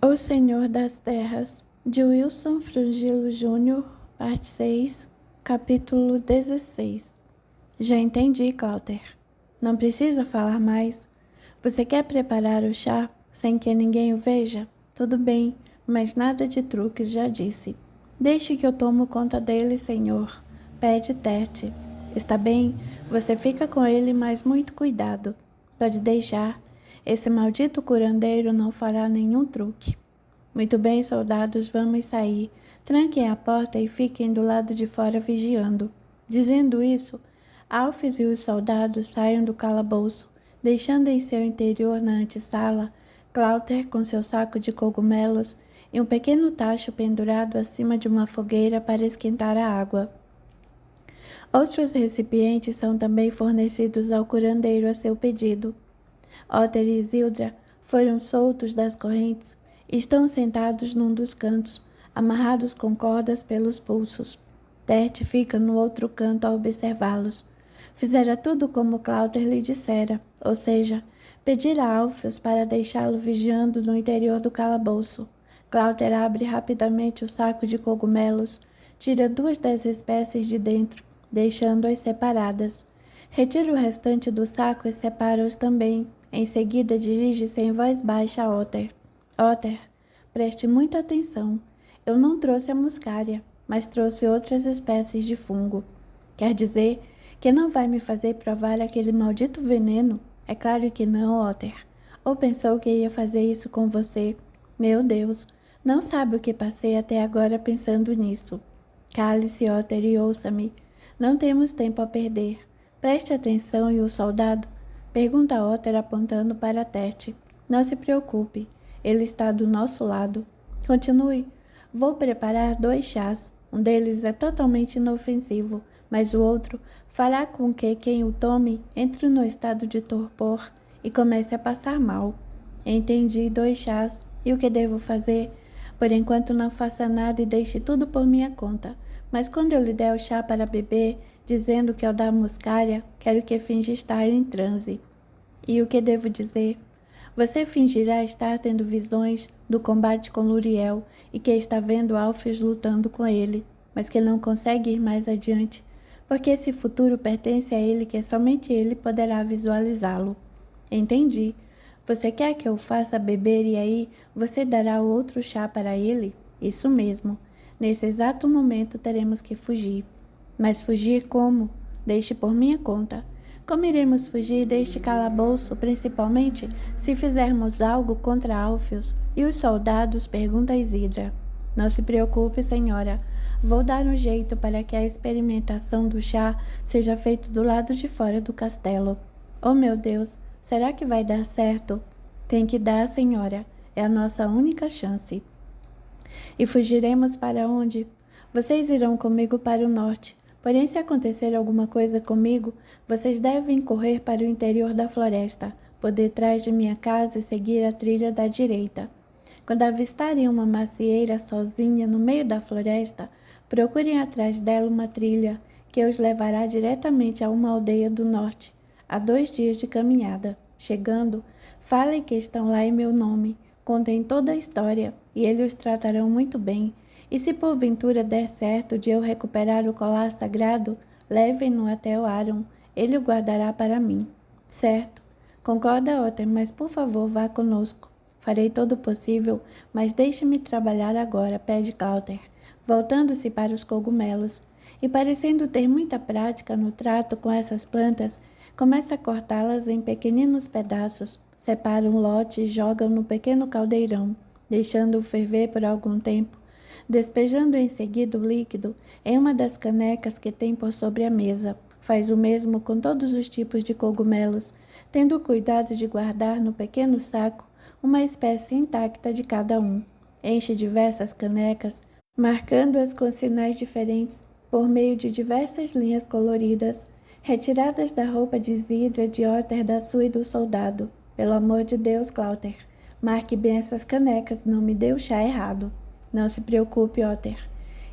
O Senhor das Terras, de Wilson Frungilo Júnior, parte 6, capítulo 16. Já entendi, Cláuter. Não precisa falar mais. Você quer preparar o chá sem que ninguém o veja? Tudo bem, mas nada de truques, já disse. Deixe que eu tomo conta dele, senhor. Pede Tete. Está bem, você fica com ele, mas muito cuidado. Pode deixar. Esse maldito curandeiro não fará nenhum truque. Muito bem, soldados, vamos sair. Tranquem a porta e fiquem do lado de fora vigiando. Dizendo isso, Alfes e os soldados saem do calabouço, deixando em seu interior na antessala Cláuter com seu saco de cogumelos e um pequeno tacho pendurado acima de uma fogueira para esquentar a água. Outros recipientes são também fornecidos ao curandeiro a seu pedido. Otter e Isildra foram soltos das correntes e estão sentados num dos cantos, amarrados com cordas pelos pulsos. Tete fica no outro canto a observá-los. Fizera tudo como Cláuter lhe dissera, ou seja, pedira a Alfeus para deixá-lo vigiando no interior do calabouço. Cláuter abre rapidamente o saco de cogumelos, tira 2 das espécies de dentro, deixando-as separadas. Retira o restante do saco e separa-os também. Em seguida, dirige-se em voz baixa a Otter. Otter, preste muita atenção. Eu não trouxe a muscária, mas trouxe outras espécies de fungo. Quer dizer que não vai me fazer provar aquele maldito veneno? É claro que não, Otter. Ou pensou que ia fazer isso com você? Meu Deus, não sabe o que passei até agora pensando nisso. Cale-se, Otter, e ouça-me. Não temos tempo a perder. Preste atenção, e o soldado? Pergunta Otter apontando para Tete. Não se preocupe, ele está do nosso lado. Continue. Vou preparar 2 chás. Um deles é totalmente inofensivo, mas o outro fará com que quem o tome entre no estado de torpor e comece a passar mal. Entendi, 2 chás. E o que devo fazer? Por enquanto não faça nada e deixe tudo por minha conta. Mas quando eu lhe der o chá para beber, dizendo que ao dar muscária, quero que finja estar em transe. E o que devo dizer? Você fingirá estar tendo visões do combate com Luriel e que está vendo Alfeus lutando com ele, mas que não consegue ir mais adiante, porque esse futuro pertence a ele, que somente ele poderá visualizá-lo. Entendi. Você quer que eu faça beber e aí você dará o outro chá para ele? Isso mesmo. Nesse exato momento teremos que fugir. Mas fugir como? Deixe por minha conta. Como iremos fugir deste calabouço, principalmente se fizermos algo contra Alfeus e os soldados? Pergunta Isidra. Não se preocupe, senhora. Vou dar um jeito para que a experimentação do chá seja feita do lado de fora do castelo. Oh, meu Deus, será que vai dar certo? Tem que dar, senhora. É a nossa única chance. E fugiremos para onde? Vocês irão comigo para o norte. Porém, se acontecer alguma coisa comigo, vocês devem correr para o interior da floresta, por detrás de minha casa e seguir a trilha da direita. Quando avistarem uma macieira sozinha no meio da floresta, procurem atrás dela uma trilha que os levará diretamente a uma aldeia do norte, a 2 dias de caminhada. Chegando, falem que estão lá em meu nome, contem toda a história e eles os tratarão muito bem. E se porventura der certo de eu recuperar o colar sagrado, levem-no até o Aron, ele o guardará para mim. Certo. Concorda, Otter, mas por favor vá conosco. Farei todo o possível, mas deixe-me trabalhar agora, pede Cláuter, voltando-se para os cogumelos. E parecendo ter muita prática no trato com essas plantas, começa a cortá-las em pequeninos pedaços, separa um lote e joga no pequeno caldeirão, deixando-o ferver por algum tempo, despejando em seguida o líquido em uma das canecas que tem por sobre a mesa. Faz o mesmo com todos os tipos de cogumelos, tendo o cuidado de guardar no pequeno saco uma espécie intacta de cada um. Enche diversas canecas, marcando-as com sinais diferentes por meio de diversas linhas coloridas, retiradas da roupa de Isidra, de Otter, da sua e do soldado. Pelo amor de Deus, Cláuter, marque bem essas canecas, não me dê o chá errado. Não se preocupe, Otter.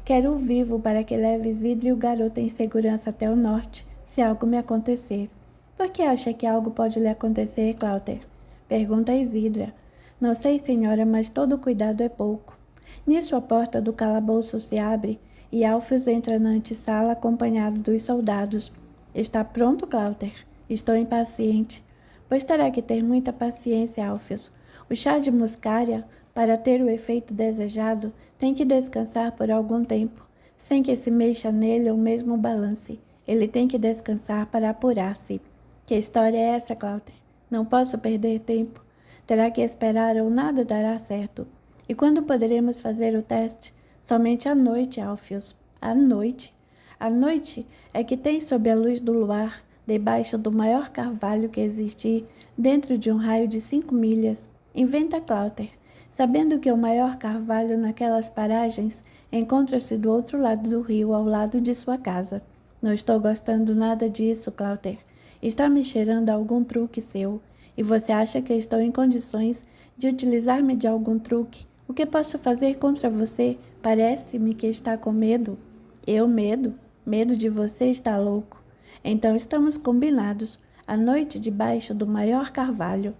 Quero-o vivo para que leve Isidra e o garoto em segurança até o norte, se algo me acontecer. Por que acha que algo pode lhe acontecer, Cláuter? Pergunta Isidra. Não sei, senhora, mas todo cuidado é pouco. Nisso a porta do calabouço se abre e Alfios entra na antessala acompanhado dos soldados. Está pronto, Cláuter? Estou impaciente. Pois terá que ter muita paciência, Alfios. O chá de muscária, para ter o efeito desejado, tem que descansar por algum tempo, sem que se mexa nele ou mesmo balance. Ele tem que descansar para apurar-se. Que história é essa, Cláuter? Não posso perder tempo. Terá que esperar ou nada dará certo. E quando poderemos fazer o teste? Somente à noite, Alfios. À noite. À noite é que tem sob a luz do luar, debaixo do maior carvalho que existir, dentro de um raio de 5 milhas. Inventa Cláuter, sabendo que o maior carvalho naquelas paragens encontra-se do outro lado do rio, ao lado de sua casa. Não estou gostando nada disso, Cláuter. Está me cheirando a algum truque seu. E você acha que estou em condições de utilizar-me de algum truque? O que posso fazer contra você? Parece-me que está com medo. Eu medo? Medo de você, está louco. Então estamos combinados. À noite debaixo do maior carvalho.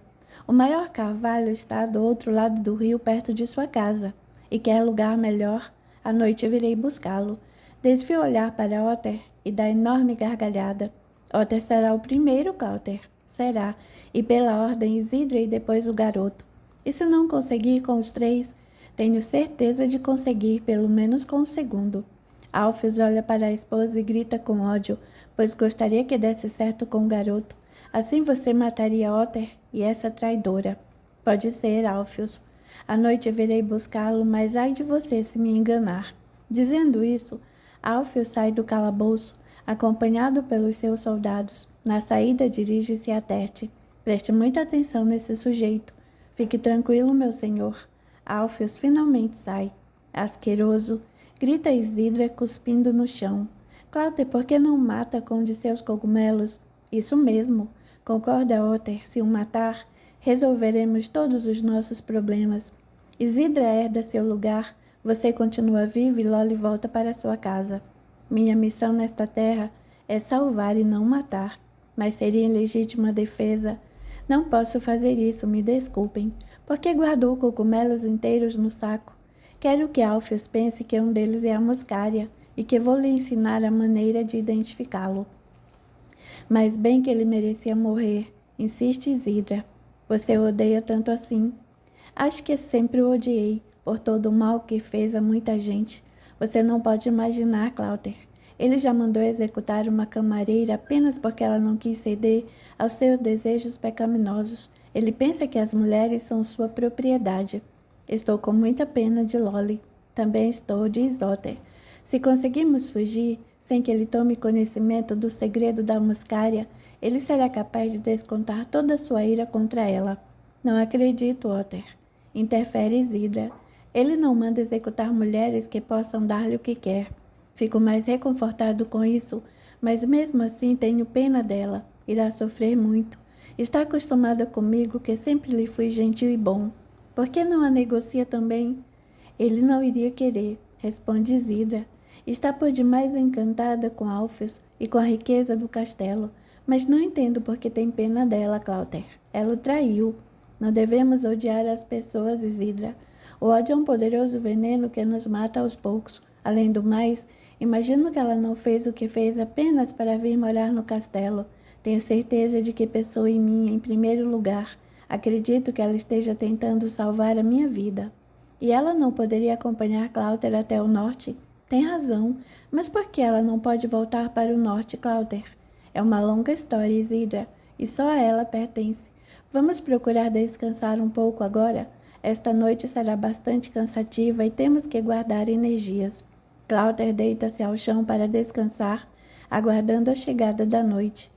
O maior carvalho está do outro lado do rio, perto de sua casa. E quer lugar melhor? À noite virei buscá-lo. Desvio o olhar para Otter e dá enorme gargalhada. Otter será o primeiro, Cláuter. Será. E pela ordem Isidra e depois o garoto. E se não conseguir com os 3, tenho certeza de conseguir pelo menos com o segundo. Alfios olha para a esposa e grita com ódio, pois gostaria que desse certo com o garoto. Assim você mataria Otter e essa traidora. Pode ser, Alfios. À noite virei buscá-lo, mas ai de você se me enganar. Dizendo isso, Alfios sai do calabouço, acompanhado pelos seus soldados. Na saída dirige-se a Terte. Preste muita atenção nesse sujeito. Fique tranquilo, meu senhor. Alfios finalmente sai. Asqueroso, grita Isidra cuspindo no chão. Cláuter, por que não mata com um de seus cogumelos? Isso mesmo, concorda Otter. Se o matar, resolveremos todos os nossos problemas. Isidra herda seu lugar, você continua vivo e Loli volta para sua casa. Minha missão nesta terra é salvar e não matar, mas seria em legítima defesa. Não posso fazer isso, me desculpem. Por que guardou cogumelos inteiros no saco? Quero que Alfios pense que um deles é a muscária e que vou lhe ensinar a maneira de identificá-lo. Mas bem que ele merecia morrer, insiste Isidra. Você o odeia tanto assim? Acho que sempre o odiei, por todo o mal que fez a muita gente. Você não pode imaginar, Cláuter. Ele já mandou executar uma camareira apenas porque ela não quis ceder aos seus desejos pecaminosos. Ele pensa que as mulheres são sua propriedade. Estou com muita pena de Loli. Também estou, diz Otter. Se conseguirmos fugir, sem que ele tome conhecimento do segredo da muscária, ele será capaz de descontar toda a sua ira contra ela. Não acredito, Otter. Interfere Isidra. Ele não manda executar mulheres que possam dar-lhe o que quer. Fico mais reconfortado com isso, mas mesmo assim tenho pena dela. Irá sofrer muito. Está acostumada comigo, que sempre lhe fui gentil e bom. Por que não a negocia também? Ele não iria querer, responde Isidra. Está por demais encantada com Alfios e com a riqueza do castelo, mas não entendo por que tem pena dela, Cláuter. Ela o traiu. Não devemos odiar as pessoas, Isidra. O ódio é um poderoso veneno que nos mata aos poucos. Além do mais, imagino que ela não fez o que fez apenas para vir morar no castelo. Tenho certeza de que pensou em mim em primeiro lugar. Acredito que ela esteja tentando salvar a minha vida. E ela não poderia acompanhar Cláuter até o norte? Tem razão, mas por que ela não pode voltar para o norte, Cláuter? É uma longa história, Isidra, e só a ela pertence. Vamos procurar descansar um pouco agora? Esta noite será bastante cansativa e temos que guardar energias. Cláuter deita-se ao chão para descansar, aguardando a chegada da noite.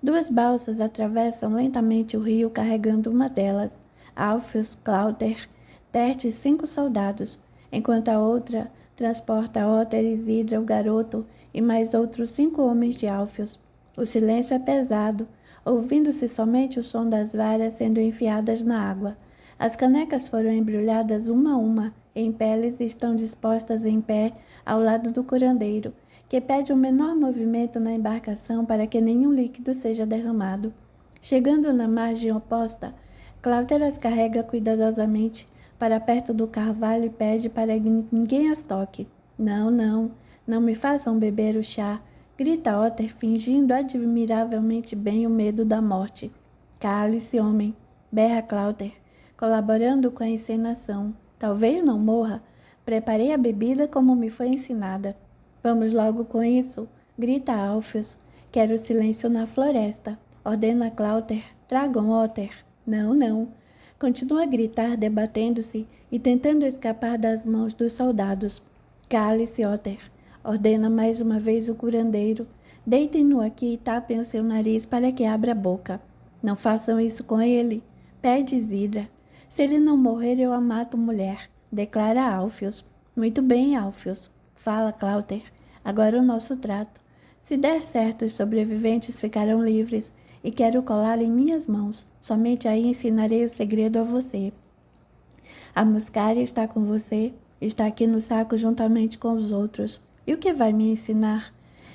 2 balsas atravessam lentamente o rio, carregando uma delas. Alfios, Cláuter, Terte e 5 soldados, enquanto a outra transporta Otter, Isidra, o garoto e mais outros 5 homens de Alfios. O silêncio é pesado, ouvindo-se somente o som das varas sendo enfiadas na água. As canecas foram embrulhadas uma a uma em peles e estão dispostas em pé ao lado do curandeiro, que pede o menor movimento na embarcação para que nenhum líquido seja derramado. Chegando na margem oposta, Cláudia as carrega cuidadosamente para perto do carvalho e pede para que ninguém as toque. Não, não, não me façam beber o chá, grita Otter, fingindo admiravelmente bem o medo da morte. Cale-se, homem, berra Cláudia, colaborando com a encenação. Talvez não morra. Preparei a bebida como me foi ensinada. Vamos logo com isso, grita Alfios. Quero silêncio na floresta. Ordena Cláudia, tragam Otter. Não, não. Continua a gritar, debatendo-se e tentando escapar das mãos dos soldados. Cale-se, Otter. Ordena mais uma vez o curandeiro. Deitem-no aqui e tapem o seu nariz para que abra a boca. Não façam isso com ele, pede Isidra. Se ele não morrer, eu a mato, mulher, declara Alfios. Muito bem, Alfios, fala Cláudia. Agora o nosso trato. Se der certo, os sobreviventes ficarão livres e quero colar em minhas mãos. Somente aí ensinarei o segredo a você. A muscária está com você, está aqui no saco juntamente com os outros. E o que vai me ensinar?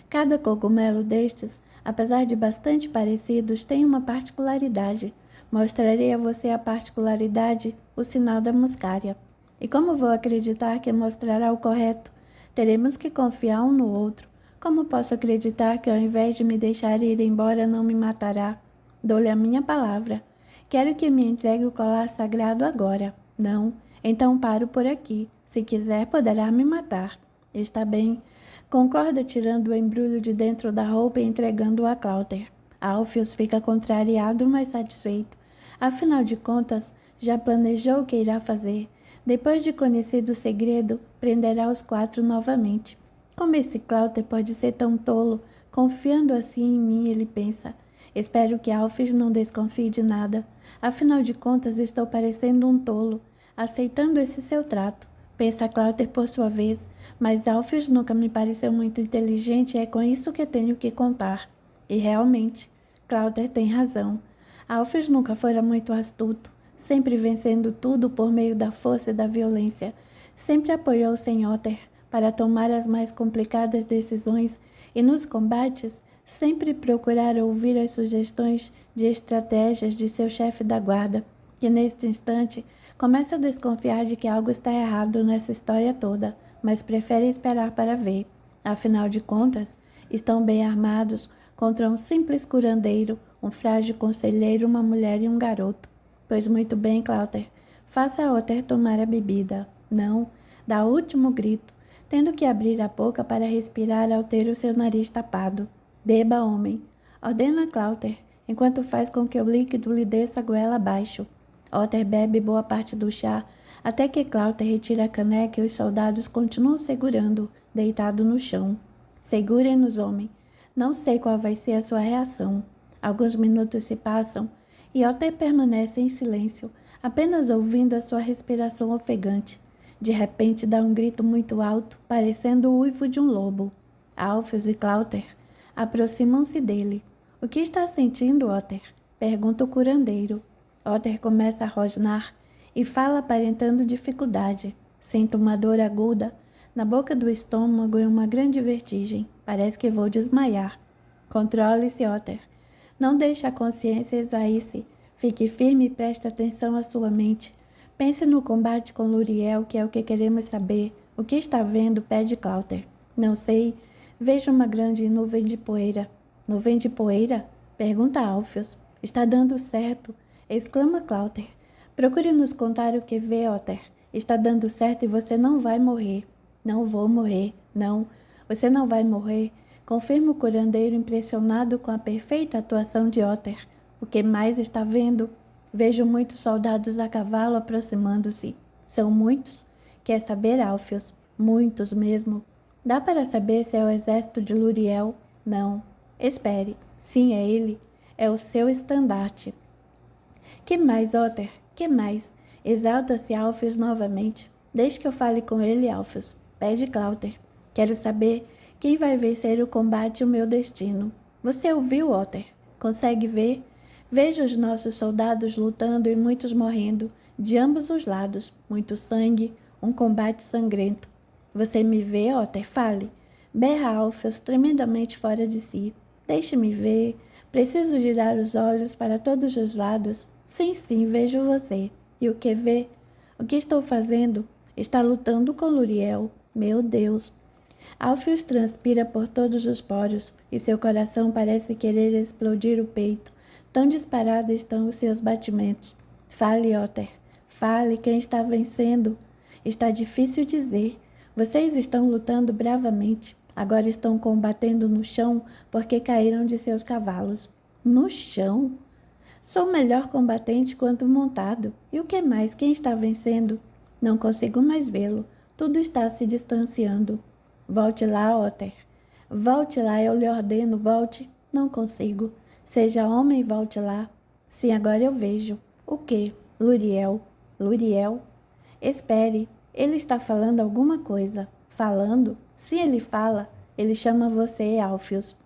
Cada cogumelo destes, apesar de bastante parecidos, tem uma particularidade. Mostrarei a você a particularidade, o sinal da muscária. E como vou acreditar que mostrará o correto? Teremos que confiar um no outro. Como posso acreditar que ao invés de me deixar ir embora não me matará? Dou-lhe a minha palavra. Quero que me entregue o colar sagrado agora. Não, então paro por aqui. Se quiser, poderá me matar. Está bem. Concorda tirando o embrulho de dentro da roupa e entregando-o a Cláudia. Alfios fica contrariado, mas satisfeito. Afinal de contas, já planejou o que irá fazer. Depois de conhecido o segredo, prenderá os 4 novamente. Como esse Cláudia pode ser tão tolo? Confiando assim em mim, ele pensa. Espero que Alfios não desconfie de nada. Afinal de contas, estou parecendo um tolo, aceitando esse seu trato. Pensa Cláudia por sua vez, mas Alfios nunca me pareceu muito inteligente e é com isso que tenho que contar. E realmente, Cláudia tem razão. Alfios nunca fora muito astuto, sempre vencendo tudo por meio da força e da violência. Sempre apoiou Sem Otter para tomar as mais complicadas decisões e nos combates sempre procurar ouvir as sugestões de estratégias de seu chefe da guarda, que neste instante começa a desconfiar de que algo está errado nessa história toda, mas prefere esperar para ver. Afinal de contas, estão bem armados contra um simples curandeiro, um frágil conselheiro, uma mulher e um garoto. Pois muito bem, Cláudia, faça Otter tomar a bebida. Não, dá o último grito, tendo que abrir a boca para respirar ao ter o seu nariz tapado. Beba, homem, ordena Cláudia, enquanto faz com que o líquido lhe desça a goela abaixo. Otter bebe boa parte do chá, até que Cláudia retira a caneca e os soldados continuam segurando, deitado no chão. Segurem-nos, homem. Não sei qual vai ser a sua reação. Alguns minutos se passam e Otter permanece em silêncio, apenas ouvindo a sua respiração ofegante. De repente dá um grito muito alto, parecendo o uivo de um lobo. Alfios e Cláudia aproximam-se dele. O que está sentindo, Otter? Pergunta o curandeiro. Otter começa a rosnar e fala aparentando dificuldade. Sinto uma dor aguda na boca do estômago e uma grande vertigem. Parece que vou desmaiar. Controle-se, Otter. Não deixe a consciência esvair-se. Fique firme e preste atenção à sua mente. Pense no combate com Luriel, que é o que queremos saber. O que está vendo? Pede Cláudia. Não sei. Vejo uma grande nuvem de poeira. Nuvem de poeira? Pergunta Alfios. Está dando certo, exclama Cláudia. Procure nos contar o que vê, Otter. Está dando certo e você não vai morrer. Não vou morrer, não. Você não vai morrer, confirma o curandeiro impressionado com a perfeita atuação de Otter. O que mais está vendo? Vejo muitos soldados a cavalo aproximando-se. São muitos? Quer saber, Alfios? Muitos mesmo. Dá para saber se é o exército de Luriel? Não. Espere. Sim, é ele. É o seu estandarte. Que mais, Otter? Que mais? Exalta-se Alfios novamente. Deixe que eu fale com ele, Alfios. Pede Cláudia. Quero saber quem vai vencer o combate e o meu destino. Você ouviu, Otter? Consegue ver? Vejo os nossos soldados lutando e muitos morrendo, de ambos os lados, muito sangue, um combate sangrento. Você me vê, Otter? Fale. Berra Alfios, tremendamente fora de si. Deixe-me ver. Preciso girar os olhos para todos os lados. Sim, sim, vejo você. E o que vê? O que estou fazendo? Está lutando com Luriel. Meu Deus! Alpheus transpira por todos os poros e seu coração parece querer explodir o peito. Tão disparados estão os seus batimentos. Fale, Otter. Fale, quem está vencendo? Está difícil dizer. Vocês estão lutando bravamente. Agora estão combatendo no chão porque caíram de seus cavalos. No chão? Sou o melhor combatente quanto montado. E o que mais? Quem está vencendo? Não consigo mais vê-lo. Tudo está se distanciando. Volte lá, Otter. Volte lá, eu lhe ordeno, volte. Não consigo. Seja homem e volte lá. Sim, agora eu vejo. O quê? Luriel. Luriel? Espere. Ele está falando alguma coisa. Falando? Se ele fala, ele chama você, Alpheus.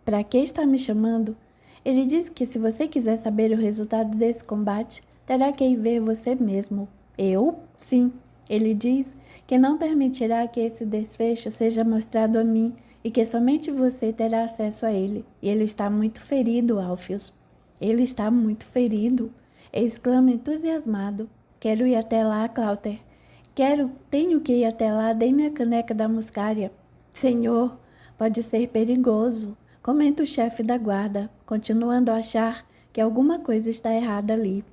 Para que está me chamando? Ele disse que se você quiser saber o resultado desse combate, terá que ir ver você mesmo. Eu? Sim. Ele diz que não permitirá que esse desfecho seja mostrado a mim e que somente você terá acesso a ele. E ele está muito ferido, Alpheus. Ele está muito ferido, exclama entusiasmado. Quero ir até lá, Cláuter. Tenho que ir até lá, dê-me a caneca da muscária. Senhor, pode ser perigoso, comenta o chefe da guarda, continuando a achar que alguma coisa está errada ali.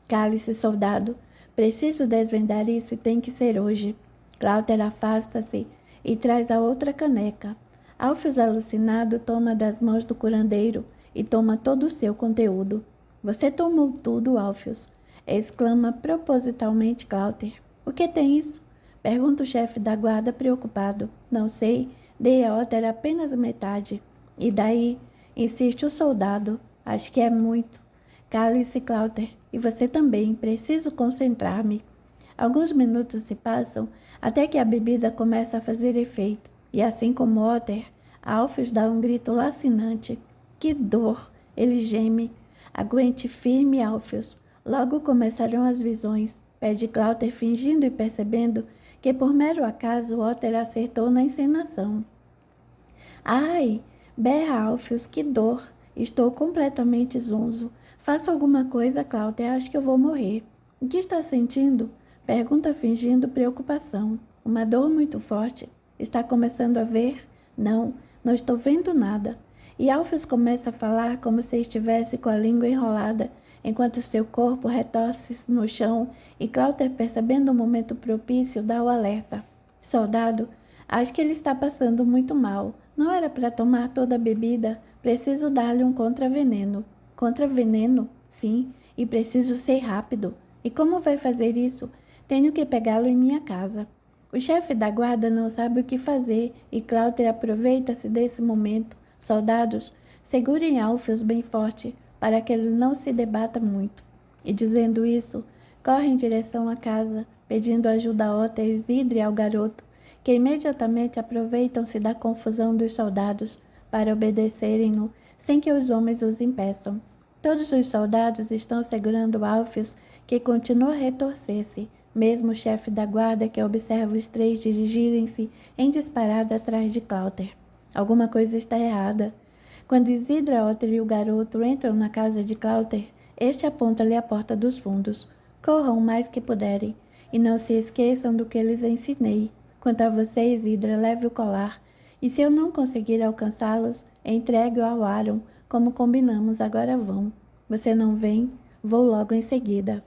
Cale-se, soldado. Preciso desvendar isso e tem que ser hoje. Cláuter afasta-se e traz a outra caneca. Alpheus, alucinado, toma das mãos do curandeiro e toma todo o seu conteúdo. Você tomou tudo, Alpheus, exclama propositalmente Cláuter. O que tem isso? Pergunta o chefe da guarda preocupado. Não sei, dei a Otter apenas metade. E daí? Insiste o soldado. Acho que é muito. Cale-se, Cláuter, e você também. Preciso concentrar-me. Alguns minutos se passam até que a bebida começa a fazer efeito. E assim como Otter, Alpheus dá um grito lacinante. Que dor! Ele geme. Aguente firme, Alpheus. Logo começarão as visões. Pede Cláuter fingindo e percebendo que por mero acaso Otter acertou na encenação. Ai! Berra Alpheus, que dor! Estou completamente zonzo. Faça alguma coisa, Cláuter, acho que eu vou morrer. O que está sentindo? Pergunta fingindo preocupação. Uma dor muito forte. Está começando a ver? Não, não estou vendo nada. E Alpheus começa a falar como se estivesse com a língua enrolada, enquanto seu corpo retorce no chão e Cláuter, percebendo o momento propício, dá o alerta. Soldado, acho que ele está passando muito mal. Não era para tomar toda a bebida. Preciso dar-lhe um contraveneno. Contraveneno? Sim, e preciso ser rápido. E como vai fazer isso? Tenho que pegá-lo em minha casa. O chefe da guarda não sabe o que fazer e Cláuter aproveita-se desse momento. Soldados, segurem Alpheus bem forte para que ele não se debata muito. E dizendo isso, corre em direção à casa, pedindo ajuda a Otter, Isidre e ao garoto, que imediatamente aproveitam-se da confusão dos soldados para obedecerem-no, sem que os homens os impeçam. Todos os soldados estão segurando Alpheus, que continua a retorcer-se, mesmo o chefe da guarda que observa os três dirigirem-se em disparada atrás de Cláuter. Alguma coisa está errada. Quando Isidra, Otter e o garoto entram na casa de Cláuter, este aponta-lhe a porta dos fundos. Corram o mais que puderem, e não se esqueçam do que lhes ensinei. Quanto a você, Isidra, leve o colar, e se eu não conseguir alcançá-los, entregue-o ao Aaron, como combinamos, agora vão. Você não vem? Vou logo em seguida.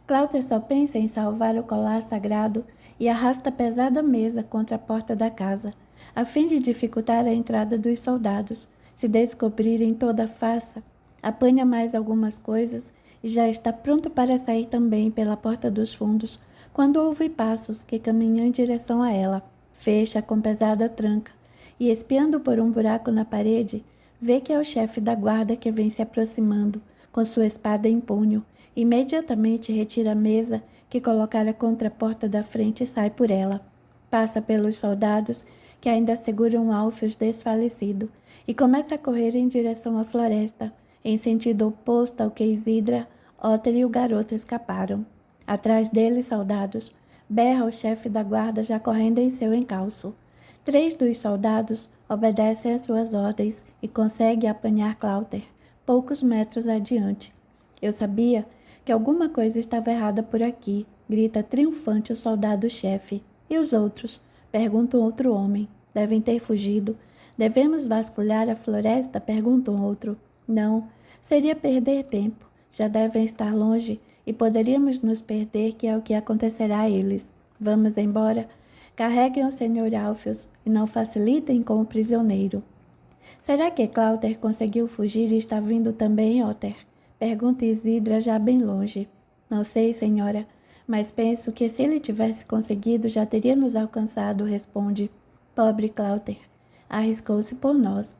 Cláuter só pensa em salvar o colar sagrado e arrasta a pesada mesa contra a porta da casa, a fim de dificultar a entrada dos soldados. Se descobrirem toda a farsa, apanha mais algumas coisas e já está pronto para sair também pela porta dos fundos, quando ouve passos que caminham em direção a ela. Fecha com pesada tranca e, espiando por um buraco na parede, vê que é o chefe da guarda que vem se aproximando, com sua espada em punho. Imediatamente retira a mesa que colocara contra a porta da frente e sai por ela. Passa pelos soldados que ainda seguram Alpheus desfalecido e começa a correr em direção à floresta, em sentido oposto ao que Isidra, Otter e o garoto escaparam. Atrás deles, soldados, berra o chefe da guarda já correndo em seu encalço. 3 dos soldados obedecem às suas ordens e conseguem apanhar Cláuter, poucos metros adiante. Eu sabia que alguma coisa estava errada por aqui, grita triunfante o soldado-chefe. E os outros? Pergunta um outro homem. Devem ter fugido. Devemos vasculhar a floresta? Pergunta um outro. Não, seria perder tempo. Já devem estar longe e poderíamos nos perder, que é o que acontecerá a eles. Vamos embora. Carreguem o Sr. Alpheus e não facilitem com o prisioneiro. Será que Cláuter conseguiu fugir e está vindo também, Otter? Pergunta Isidra já bem longe. Não sei, senhora, mas penso que se ele tivesse conseguido já teria nos alcançado, responde. Pobre Cláuter, arriscou-se por nós.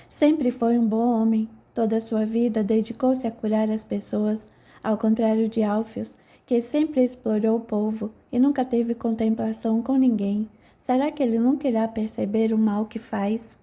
Sempre foi um bom homem. Toda a sua vida dedicou-se a curar as pessoas, ao contrário de Alpheus, que sempre explorou o povo e nunca teve contemplação com ninguém. Será que ele nunca irá perceber o mal que faz?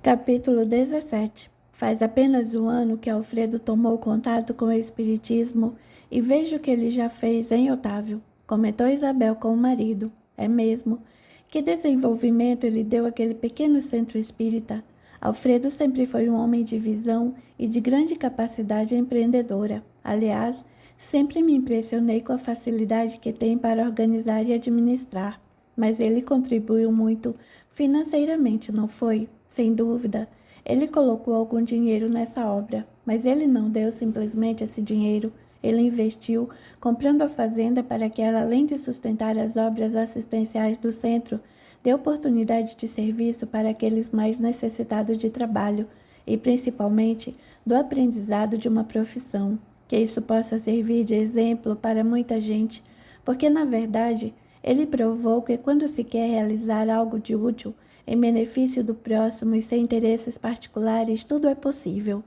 Capítulo 17. Faz apenas um ano que Alfredo tomou contato com o espiritismo e vejo o que ele já fez, hein, Otávio? Comentou Isabel com o marido. É mesmo. Que desenvolvimento ele deu àquele pequeno centro espírita. Alfredo sempre foi um homem de visão e de grande capacidade empreendedora. Aliás, sempre me impressionei com a facilidade que tem para organizar e administrar. Mas ele contribuiu muito financeiramente, não foi? Sem dúvida. Ele colocou algum dinheiro nessa obra, mas ele não deu simplesmente esse dinheiro. Ele investiu, comprando a fazenda para que ela, além de sustentar as obras assistenciais do centro, dê oportunidade de serviço para aqueles mais necessitados de trabalho e, principalmente, do aprendizado de uma profissão. Que isso possa servir de exemplo para muita gente, porque, na verdade, ele provou que quando se quer realizar algo de útil, em benefício do próximo e sem interesses particulares, tudo é possível.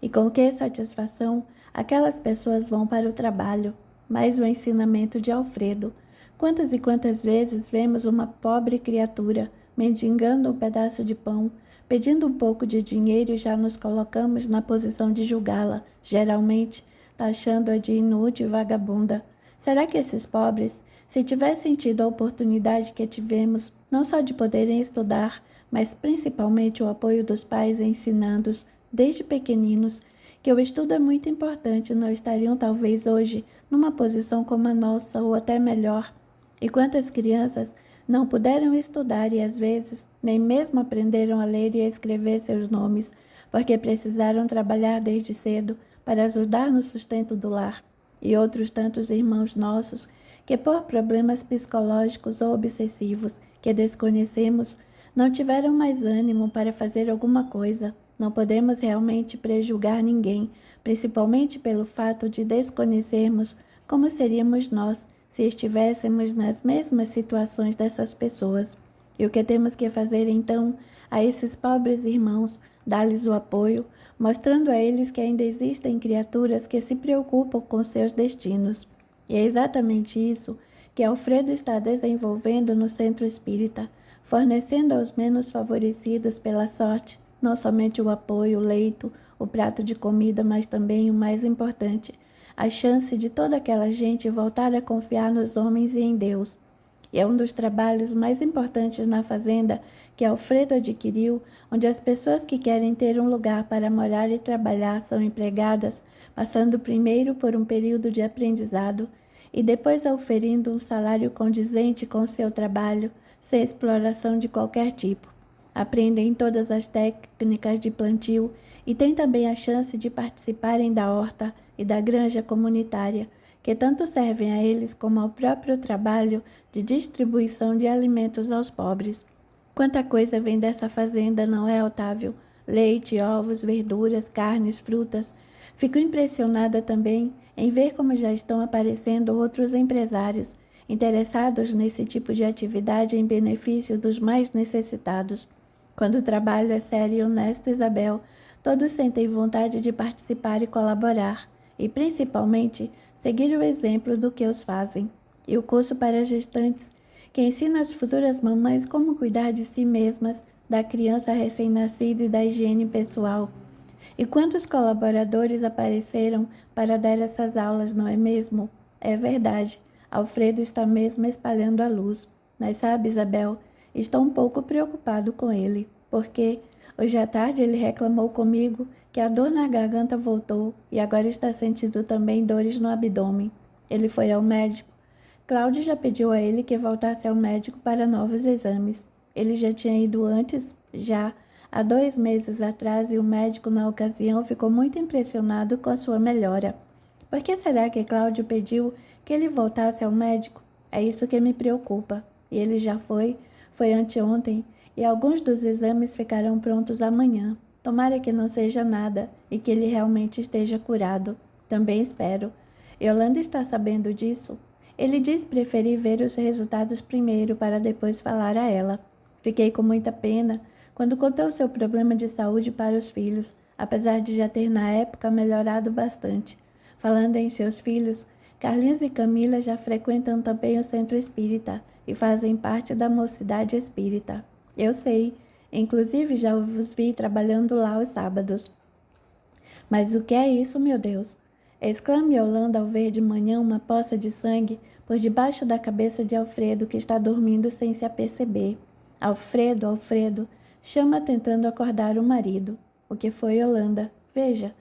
E com que satisfação aquelas pessoas vão para o trabalho. Mais um ensinamento de Alfredo. Quantas e quantas vezes vemos uma pobre criatura mendigando um pedaço de pão, pedindo um pouco de dinheiro e já nos colocamos na posição de julgá-la, geralmente taxando-a de inútil e vagabunda. Será que esses pobres, se tivessem tido a oportunidade que tivemos, não só de poderem estudar, mas principalmente o apoio dos pais ensinando-os, desde pequeninos, que o estudo é muito importante, não estariam talvez hoje numa posição como a nossa ou até melhor? E quantas crianças não puderam estudar e às vezes nem mesmo aprenderam a ler e a escrever seus nomes, porque precisaram trabalhar desde cedo para ajudar no sustento do lar? E outros tantos irmãos nossos que por problemas psicológicos ou obsessivos que desconhecemos, não tiveram mais ânimo para fazer alguma coisa. Não podemos realmente prejulgar ninguém, principalmente pelo fato de desconhecermos como seríamos nós se estivéssemos nas mesmas situações dessas pessoas. E o que temos que fazer então a esses pobres irmãos? Dar-lhes o apoio, mostrando a eles que ainda existem criaturas que se preocupam com seus destinos. E é exatamente isso que Alfredo está desenvolvendo no Centro Espírita, fornecendo aos menos favorecidos pela sorte não somente o apoio, o leito, o prato de comida, mas também, o mais importante, a chance de toda aquela gente voltar a confiar nos homens e em Deus. E é um dos trabalhos mais importantes na fazenda que Alfredo adquiriu, onde as pessoas que querem ter um lugar para morar e trabalhar são empregadas, passando primeiro por um período de aprendizado e depois auferindo um salário condizente com seu trabalho, sem exploração de qualquer tipo. Aprendem todas as técnicas de plantio e têm também a chance de participarem da horta e da granja comunitária, que tanto servem a eles como ao próprio trabalho de distribuição de alimentos aos pobres. Quanta coisa vem dessa fazenda, não é, Otávio? Leite, ovos, verduras, carnes, frutas. Fico impressionada também em ver como já estão aparecendo outros empresários interessados nesse tipo de atividade em benefício dos mais necessitados. Quando o trabalho é sério e honesto, Isabel, todos sentem vontade de participar e colaborar, e principalmente seguir o exemplo do que os fazem. E o curso para gestantes, que ensina às futuras mamães como cuidar de si mesmas, da criança recém-nascida e da higiene pessoal. E quantos colaboradores apareceram para dar essas aulas, não é mesmo? É verdade, Alfredo está mesmo espalhando a luz. Mas sabe, Isabel, estou um pouco preocupado com ele, porque Hoje à tarde ele reclamou comigo que a dor na garganta voltou e agora está sentindo também dores no abdômen. Ele foi ao médico. Cláudio já pediu a ele que voltasse ao médico para novos exames. Ele já tinha ido antes, já há 2 meses atrás, e o médico, na ocasião, ficou muito impressionado com a sua melhora. Por que será que Cláudio pediu que ele voltasse ao médico? É isso que me preocupa. E ele já foi anteontem, e alguns dos exames ficarão prontos amanhã. Tomara que não seja nada e que ele realmente esteja curado. Também espero. Yolanda está sabendo disso? Ele diz preferir ver os resultados primeiro para depois falar a ela. Fiquei com muita pena quando contou seu problema de saúde para os filhos, apesar de já ter na época melhorado bastante. Falando em seus filhos, Carlinhos e Camila já frequentam também o centro espírita e fazem parte da mocidade espírita. Eu sei, inclusive já os vi trabalhando lá aos sábados. Mas o que é isso, meu Deus? Exclama Yolanda ao ver de manhã uma poça de sangue por debaixo da cabeça de Alfredo, que está dormindo sem se aperceber. Alfredo, Alfredo, chama tentando acordar o marido. O que foi, Yolanda? Veja.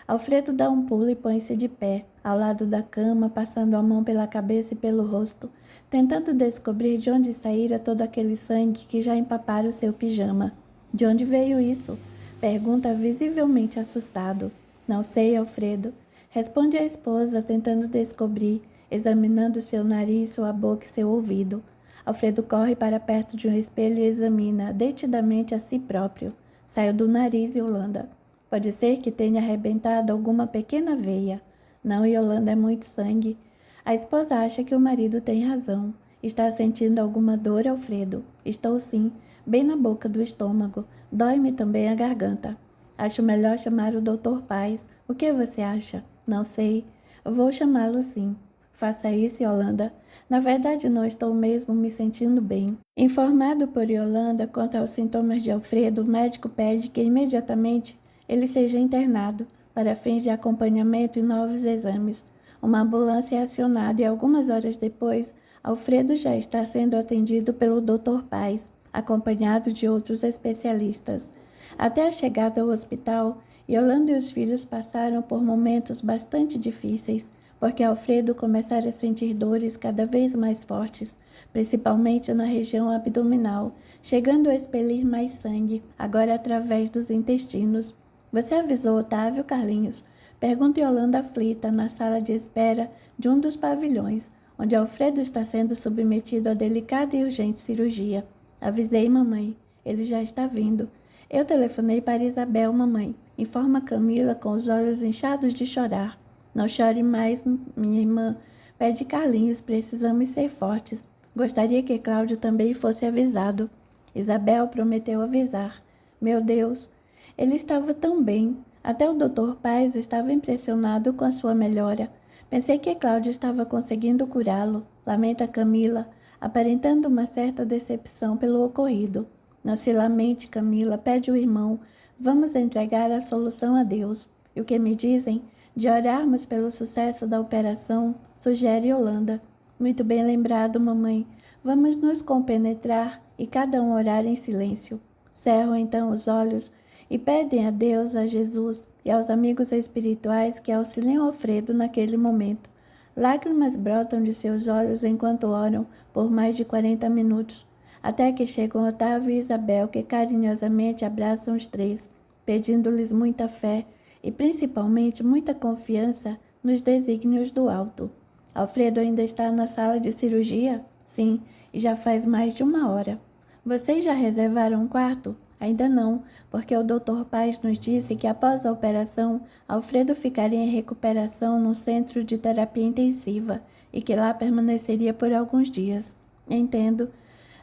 Alfredo dá um pulo e põe-se de pé, ao lado da cama, passando a mão pela cabeça e pelo rosto, tentando descobrir de onde saíra todo aquele sangue que já empapara o seu pijama. De onde veio isso? Pergunta visivelmente assustado. Não sei, Alfredo. Responde a esposa, tentando descobrir, examinando seu nariz, sua boca e seu ouvido. Alfredo corre para perto de um espelho e examina detidamente a si próprio. Saiu do nariz, Yolanda. Pode ser que tenha arrebentado alguma pequena veia. Não, Yolanda, é muito sangue. A esposa acha que o marido tem razão. Está sentindo alguma dor, Alfredo? Estou sim, bem na boca do estômago. Dói-me também a garganta. Acho melhor chamar o Dr. Paz. O que você acha? Não sei. Vou chamá-lo sim. Faça isso, Yolanda. Na verdade, não estou mesmo me sentindo bem. Informado por Yolanda quanto aos sintomas de Alfredo, o médico pede que imediatamente ele seja internado para fins de acompanhamento e novos exames. Uma ambulância é acionada e algumas horas depois, Alfredo já está sendo atendido pelo Dr. Paz, acompanhado de outros especialistas. Até a chegada ao hospital, Yolanda e os filhos passaram por momentos bastante difíceis, porque Alfredo começara a sentir dores cada vez mais fortes, principalmente na região abdominal, chegando a expelir mais sangue, agora através dos intestinos. Você avisou Otávio, Carlinhos? Pergunta Yolanda aflita na sala de espera de um dos pavilhões, onde Alfredo está sendo submetido a delicada e urgente cirurgia. Avisei, mamãe. Ele já está vindo. Eu telefonei para Isabel, mamãe. Informa Camila com os olhos inchados de chorar. Não chore mais, minha irmã. Pede Carlinhos, precisamos ser fortes. Gostaria que Cláudio também fosse avisado. Isabel prometeu avisar. Meu Deus, ele estava tão bem. Até o Dr. Paz estava impressionado com a sua melhora. Pensei que Cláudio estava conseguindo curá-lo. Lamenta Camila, aparentando uma certa decepção pelo ocorrido. Não se lamente, Camila, pede o irmão. Vamos entregar a solução a Deus. E o que me dizem? De orarmos pelo sucesso da operação, sugere Yolanda. Muito bem lembrado, mamãe. Vamos nos compenetrar e cada um orar em silêncio. Cerram então os olhos e pedem a Deus, a Jesus e aos amigos espirituais que auxiliam Alfredo naquele momento. Lágrimas brotam de seus olhos enquanto oram por mais de 40 minutos, até que chegam Otávio e Isabel, que carinhosamente abraçam os três, pedindo-lhes muita fé e principalmente muita confiança nos desígnios do alto. Alfredo ainda está na sala de cirurgia? Sim, e já faz mais de 1 hora. Vocês já reservaram um quarto? Ainda não, porque o Dr. Paz nos disse que após a operação, Alfredo ficaria em recuperação no centro de terapia intensiva e que lá permaneceria por alguns dias. Entendo.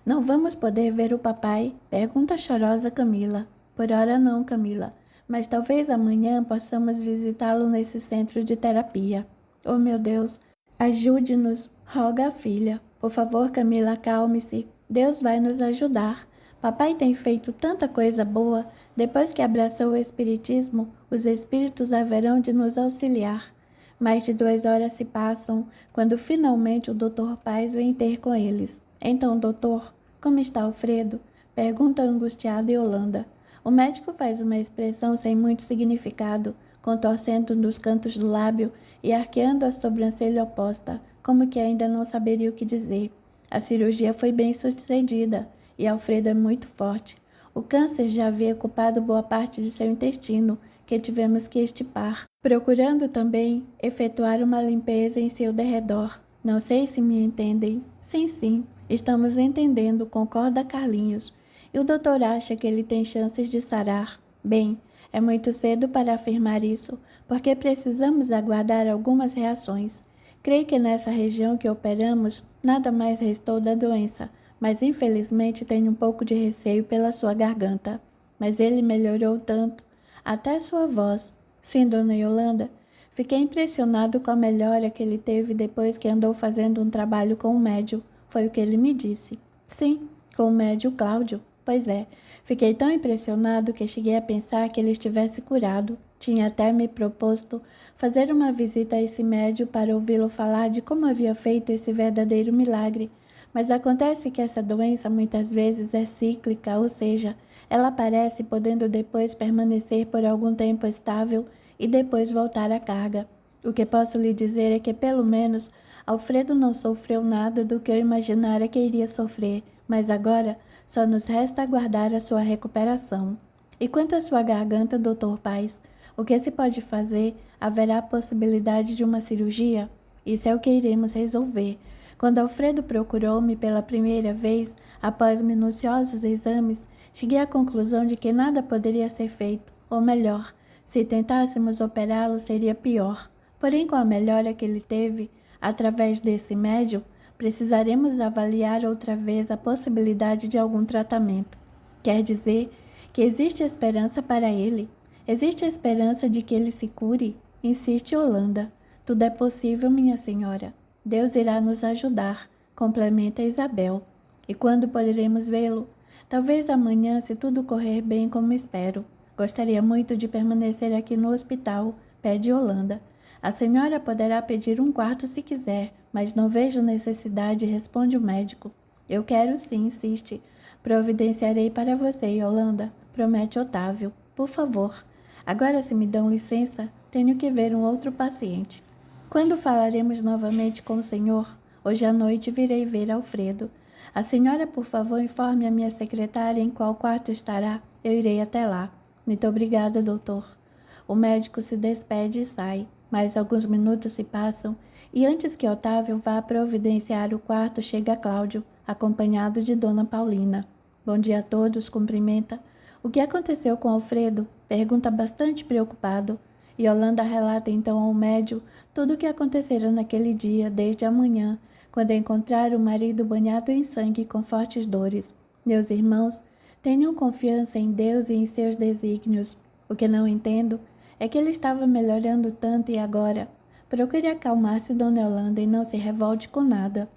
Não vamos poder ver o papai? Pergunta chorosa Camila. Por hora não, Camila. Mas talvez amanhã possamos visitá-lo nesse centro de terapia. Oh, meu Deus, ajude-nos, roga a filha. Por favor, Camila, acalme-se. Deus vai nos ajudar. Papai tem feito tanta coisa boa. Depois que abraçou o espiritismo, os espíritos haverão de nos auxiliar. Mais de 2 horas se passam, quando finalmente o Dr. Paz vem ter com eles. Então, doutor, como está Alfredo? Pergunta angustiada Yolanda. O médico faz uma expressão sem muito significado, contorcendo nos cantos do lábio e arqueando a sobrancelha oposta, como que ainda não saberia o que dizer. A cirurgia foi bem sucedida e Alfredo é muito forte. O câncer já havia ocupado boa parte de seu intestino, que tivemos que extirpar, procurando também efetuar uma limpeza em seu derredor. Não sei se me entendem. Sim, estamos entendendo, concorda Carlinhos. E o doutor acha que ele tem chances de sarar? Bem, é muito cedo para afirmar isso, porque precisamos aguardar algumas reações. Creio que nessa região que operamos, nada mais restou da doença, mas infelizmente tenho um pouco de receio pela sua garganta. Mas ele melhorou tanto, até sua voz. Sim, dona Yolanda, fiquei impressionado com a melhora que ele teve depois que andou fazendo um trabalho com o médio, foi o que ele me disse. Sim, com o médio Cláudio. Pois é, fiquei tão impressionado que cheguei a pensar que ele estivesse curado. Tinha até me proposto fazer uma visita a esse médium para ouvi-lo falar de como havia feito esse verdadeiro milagre. Mas acontece que essa doença muitas vezes é cíclica, ou seja, ela aparece podendo depois permanecer por algum tempo estável e depois voltar à carga. O que posso lhe dizer é que, pelo menos, Alfredo não sofreu nada do que eu imaginara que iria sofrer, mas agora só nos resta aguardar a sua recuperação. E quanto à sua garganta, Dr. Paz, o que se pode fazer? Haverá a possibilidade de uma cirurgia? Isso é o que iremos resolver. Quando Alfredo procurou-me pela primeira vez, após minuciosos exames, cheguei à conclusão de que nada poderia ser feito, ou melhor, se tentássemos operá-lo seria pior. Porém, com a melhora que ele teve, através desse médium, precisaremos avaliar outra vez a possibilidade de algum tratamento. Quer dizer que existe esperança para ele? Existe a esperança de que ele se cure? Insiste Yolanda. Tudo é possível, minha senhora. Deus irá nos ajudar, complementa Isabel. E quando poderemos vê-lo? Talvez amanhã, se tudo correr bem como espero. Gostaria muito de permanecer aqui no hospital, pede Yolanda. A senhora poderá pedir um quarto se quiser, mas não vejo necessidade, responde o médico. Eu quero sim, insiste. Providenciarei para você, Yolanda, promete Otávio. Por favor. Agora, se me dão licença, tenho que ver um outro paciente. Quando falaremos novamente com o senhor? Hoje à noite virei ver Alfredo. A senhora, por favor, informe a minha secretária em qual quarto estará. Eu irei até lá. Muito obrigada, doutor. O médico se despede e sai. Mais alguns minutos se passam e antes que Otávio vá providenciar o quarto, chega Cláudio, acompanhado de Dona Paulina. Bom dia a todos, cumprimenta. O que aconteceu com Alfredo? Pergunta bastante preocupado. Yolanda relata então ao médium tudo o que acontecera naquele dia, desde a manhã, quando encontraram o marido banhado em sangue com fortes dores. Meus irmãos, tenham confiança em Deus e em seus desígnios. O que não entendo é que ele estava melhorando tanto e agora. Procure acalmar-se, dona Yolanda, e não se revolte com nada.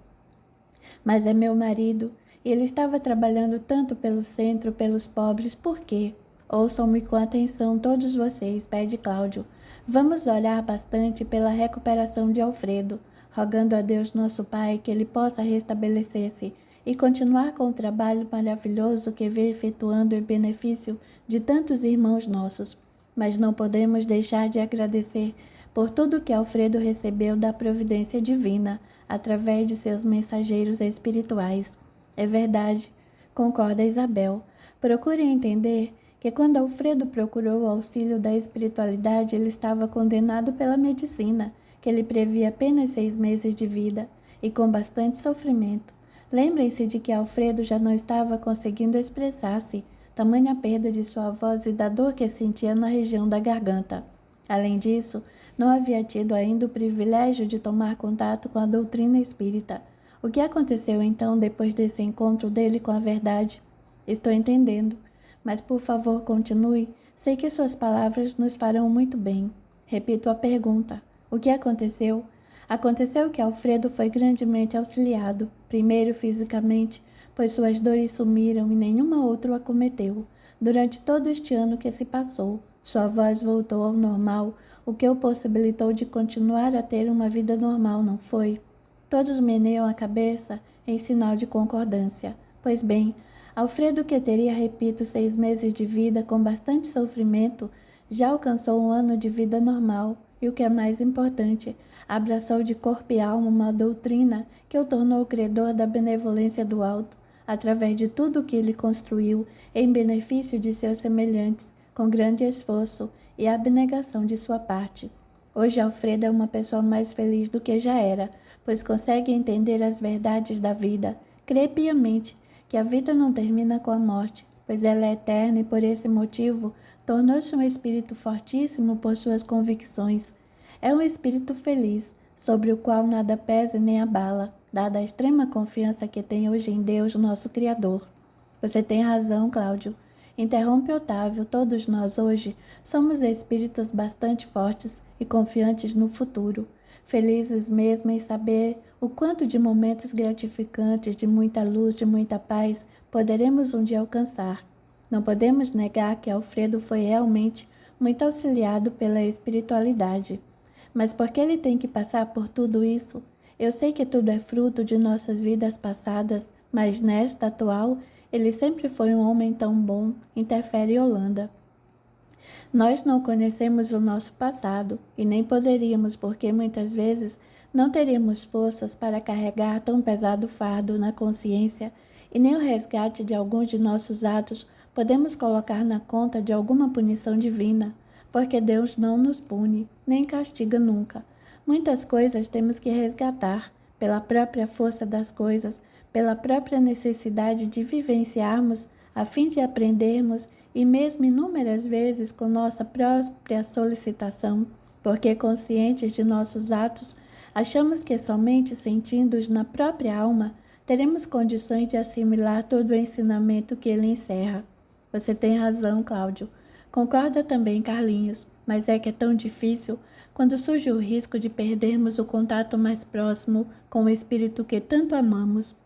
Mas é meu marido, e ele estava trabalhando tanto pelo centro, pelos pobres, por quê? Ouçam-me com atenção todos vocês, pede Cláudio. Vamos orar bastante pela recuperação de Alfredo, rogando a Deus nosso Pai que ele possa restabelecer-se e continuar com o trabalho maravilhoso que vem efetuando em benefício de tantos irmãos nossos. Mas não podemos deixar de agradecer por tudo que Alfredo recebeu da providência divina, através de seus mensageiros espirituais. É verdade, concorda Isabel. Procure entender que quando Alfredo procurou o auxílio da espiritualidade, ele estava condenado pela medicina, que lhe previa apenas 6 meses de vida, e com bastante sofrimento. Lembrem-se de que Alfredo já não estava conseguindo expressar-se, tamanha perda de sua voz e da dor que sentia na região da garganta. Além disso, não havia tido ainda o privilégio de tomar contato com a doutrina espírita. O que aconteceu então depois desse encontro dele com a verdade? Estou entendendo, mas por favor continue. Sei que suas palavras nos farão muito bem. Repito a pergunta. O que aconteceu? Aconteceu que Alfredo foi grandemente auxiliado, primeiro fisicamente, pois suas dores sumiram e nenhuma outra o acometeu. Durante todo este ano que se passou, sua voz voltou ao normal, o que o possibilitou de continuar a ter uma vida normal, não foi? Todos meneiam a cabeça em sinal de concordância. Pois bem, Alfredo, que teria, repito, 6 meses de vida com bastante sofrimento, já alcançou um ano de vida normal e, o que é mais importante, abraçou de corpo e alma uma doutrina que o tornou credor da benevolência do alto, através de tudo o que ele construiu em benefício de seus semelhantes, com grande esforço e abnegação de sua parte. Hoje Alfredo é uma pessoa mais feliz do que já era, pois consegue entender as verdades da vida, crê piamente que a vida não termina com a morte, pois ela é eterna e por esse motivo tornou-se um espírito fortíssimo por suas convicções. É um espírito feliz, sobre o qual nada pesa nem abala, dada a extrema confiança que tem hoje em Deus, nosso Criador. Você tem razão, Cláudio. Interrompe Otávio, todos nós hoje somos espíritos bastante fortes e confiantes no futuro, felizes mesmo em saber o quanto de momentos gratificantes, de muita luz, de muita paz, poderemos um dia alcançar. Não podemos negar que Alfredo foi realmente muito auxiliado pela espiritualidade. Mas por que ele tem que passar por tudo isso? Eu sei que tudo é fruto de nossas vidas passadas, mas nesta atual, ele sempre foi um homem tão bom, interfere Holanda. Nós não conhecemos o nosso passado e nem poderíamos, porque muitas vezes não teríamos forças para carregar tão pesado fardo na consciência e nem o resgate de alguns de nossos atos podemos colocar na conta de alguma punição divina, porque Deus não nos pune, nem castiga nunca. Muitas coisas temos que resgatar, pela própria força das coisas, pela própria necessidade de vivenciarmos, a fim de aprendermos, e mesmo inúmeras vezes com nossa própria solicitação, porque conscientes de nossos atos, achamos que somente sentindo-os na própria alma, teremos condições de assimilar todo o ensinamento que ele encerra. Você tem razão, Cláudio. Concorda também, Carlinhos, mas é que é tão difícil quando surge o risco de perdermos o contato mais próximo com o espírito que tanto amamos.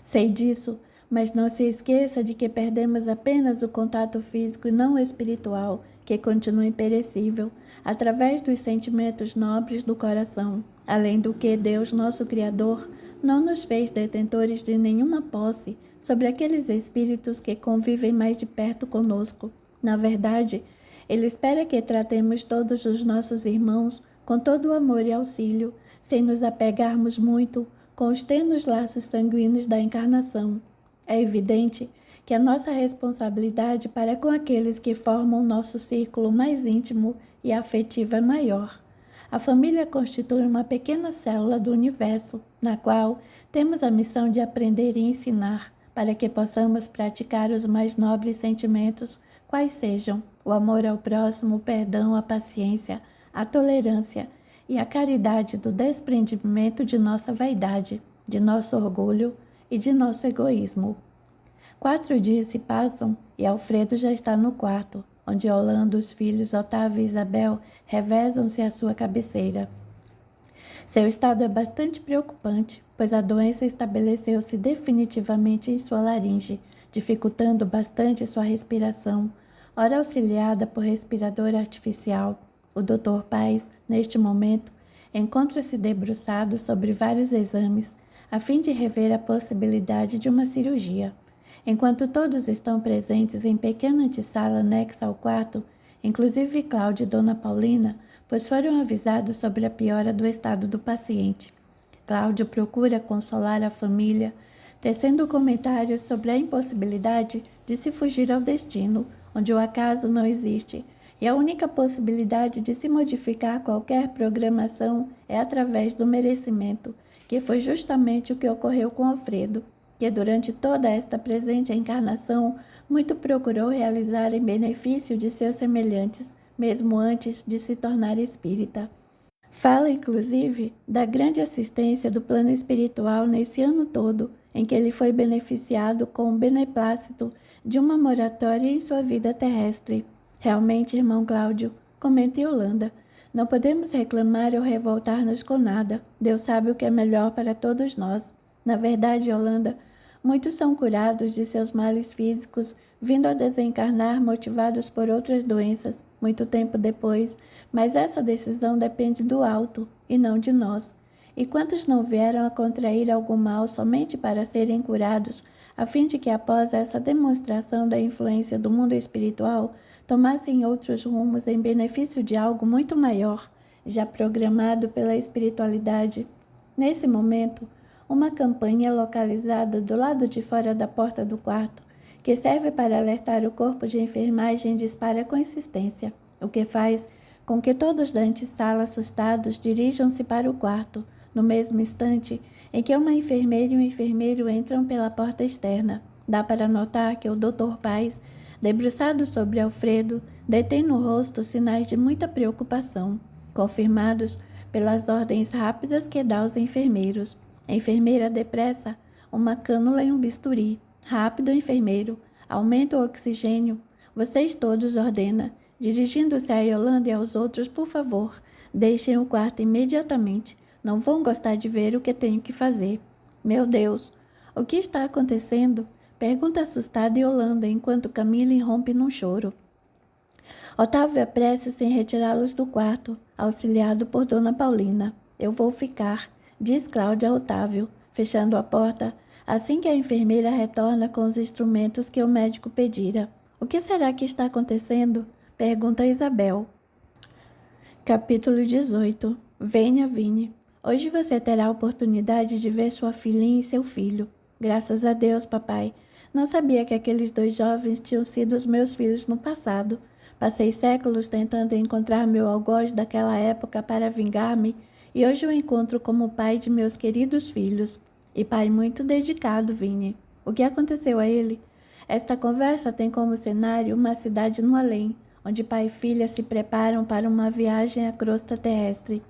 Sei disso, mas não se esqueça de que perdemos apenas o contato físico e não o espiritual, que continua imperecível, através dos sentimentos nobres do coração. Além do que Deus, nosso Criador, não nos fez detentores de nenhuma posse sobre aqueles espíritos que convivem mais de perto conosco. Na verdade, Ele espera que tratemos todos os nossos irmãos com todo o amor e auxílio, sem nos apegarmos muito com os tenos laços sanguíneos da encarnação. É evidente que a nossa responsabilidade para com aqueles que formam nosso círculo mais íntimo e afetivo é maior. A família constitui uma pequena célula do universo, na qual temos a missão de aprender e ensinar, para que possamos praticar os mais nobres sentimentos, quais sejam o amor ao próximo, o perdão, a paciência, a tolerância e a caridade do desprendimento de nossa vaidade, de nosso orgulho e de nosso egoísmo. 4 dias se passam e Alfredo já está no quarto, onde Holanda, os filhos Otávio e Isabel revezam-se à sua cabeceira. Seu estado é bastante preocupante, pois a doença estabeleceu-se definitivamente em sua laringe, dificultando bastante sua respiração, ora auxiliada por respirador artificial. O Dr. Paes, neste momento, encontra-se debruçado sobre vários exames, a fim de rever a possibilidade de uma cirurgia. Enquanto todos estão presentes em pequena antessala anexa ao quarto, inclusive Cláudio e Dona Paulina, pois foram avisados sobre a piora do estado do paciente. Cláudio procura consolar a família, tecendo comentários sobre a impossibilidade de se fugir ao destino, onde o acaso não existe, e a única possibilidade de se modificar qualquer programação é através do merecimento, que foi justamente o que ocorreu com Alfredo, que durante toda esta presente encarnação muito procurou realizar em benefício de seus semelhantes, mesmo antes de se tornar espírita. Fala, inclusive, da grande assistência do plano espiritual nesse ano todo, em que ele foi beneficiado com o beneplácito de uma moratória em sua vida terrestre. Realmente, irmão Cláudio, comenta Holanda, não podemos reclamar ou revoltar-nos com nada. Deus sabe o que é melhor para todos nós. Na verdade, Holanda, muitos são curados de seus males físicos, vindo a desencarnar motivados por outras doenças, muito tempo depois, mas essa decisão depende do alto e não de nós. E quantos não vieram a contrair algum mal somente para serem curados, a fim de que após essa demonstração da influência do mundo espiritual, tomassem outros rumos em benefício de algo muito maior, já programado pela espiritualidade. Nesse momento, uma campanha localizada do lado de fora da porta do quarto, que serve para alertar o corpo de enfermagem, dispara com insistência, o que faz com que todos da antessala, assustados, dirijam-se para o quarto, no mesmo instante em que uma enfermeira e um enfermeiro entram pela porta externa. Dá para notar que o Dr. Paz, debruçado sobre Alfredo, detém no rosto sinais de muita preocupação, confirmados pelas ordens rápidas que dá aos enfermeiros. A enfermeira depressa, uma cânula e um bisturi. Rápido, enfermeiro, aumenta o oxigênio. Vocês todos, ordena, dirigindo-se a Yolanda e aos outros, por favor, deixem o quarto imediatamente. Não vão gostar de ver o que tenho que fazer. Meu Deus, o que está acontecendo? Pergunta assustada Yolanda, enquanto Camila irrompe num choro. Otávio apressa-se em retirá-los do quarto, auxiliado por Dona Paulina. Eu vou ficar, diz Cláudia a Otávio, fechando a porta, assim que a enfermeira retorna com os instrumentos que o médico pedira. O que será que está acontecendo? Pergunta Isabel. Capítulo 18. Venha, Vini. Hoje você terá a oportunidade de ver sua filhinha e seu filho. Graças a Deus, papai. Não sabia que aqueles dois jovens tinham sido os meus filhos no passado. Passei séculos tentando encontrar meu algoz daquela época para vingar-me, e hoje o encontro como pai de meus queridos filhos. E pai muito dedicado, Vini. O que aconteceu a ele? Esta conversa tem como cenário uma cidade no além, onde pai e filha se preparam para uma viagem à crosta terrestre.